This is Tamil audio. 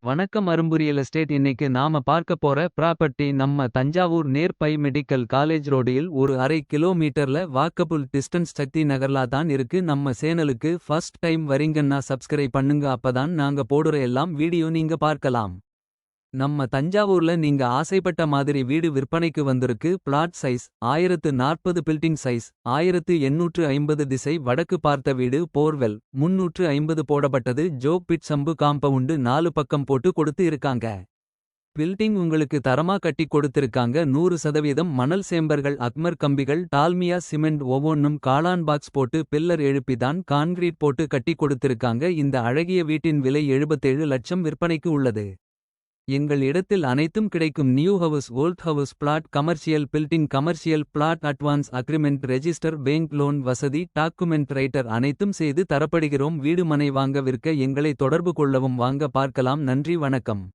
வணக்கம் அரும்பு ரியல் எஸ்டேட். இன்னைக்கு நாம பார்க்க போற ப்ராப்பர்ட்டி நம்ம தஞ்சாவூர் நேர் பை மெடிக்கல் காலேஜ் ரோடில் ஒரு அரை கிலோமீட்டர்ல வாக்கபுள் டிஸ்டன்ஸ் சக்தி நகர்லா தான் இருக்கு. நம்ம சேனலுக்கு ஃபர்ஸ்ட் டைம் வரீங்கன்னா சப்ஸ்கிரைப் பண்ணுங்க, அப்பதான் நாங்க போடுற எல்லாம் வீடியோ நீங்க பார்க்கலாம். நம்ம தஞ்சாவூர்ல நீங்க ஆசைப்பட்ட மாதிரி வீடு விற்பனைக்கு வந்திருக்கு. பிளாட் சைஸ் 1040, பில்டிங் சைஸ் 1850, திசை வடக்கு பார்த்த வீடு, போர்வெல் 350 போடப்பட்டது. ஜோக் பிட் சம்பு காம்பவுண்டு 4 பக்கம் போட்டு கொடுத்து இருக்காங்க. பில்டிங் உங்களுக்கு தரமா கட்டி கொடுத்திருக்காங்க. 100% மணல் சேம்பர்கள், அக்மர் கம்பிகள், டால்மியா சிமெண்ட், ஒவ்வொன்னும் காளான் பாக்ஸ் போட்டு பில்லர் எழுப்பிதான் கான்கிரீட் போட்டு கட்டி கொடுத்திருக்காங்க. இந்த அழகிய வீட்டின் விலை 77 லட்சம் விற்பனைக்கு உள்ளது. எங்கள் இடத்தில் அனைத்தும் கிடைக்கும். New house, old house, flat, commercial building, commercial flat, advance agreement, register, bank loan வசதி, டாக்குமெண்ட் ரைட்டர் அனைத்தும் செய்து தரப்படுகிறோம். வீடு மனை வாங்க விற்க எங்களை தொடர்பு கொள்ளவும். வாங்க பார்க்கலாம். நன்றி, வணக்கம்.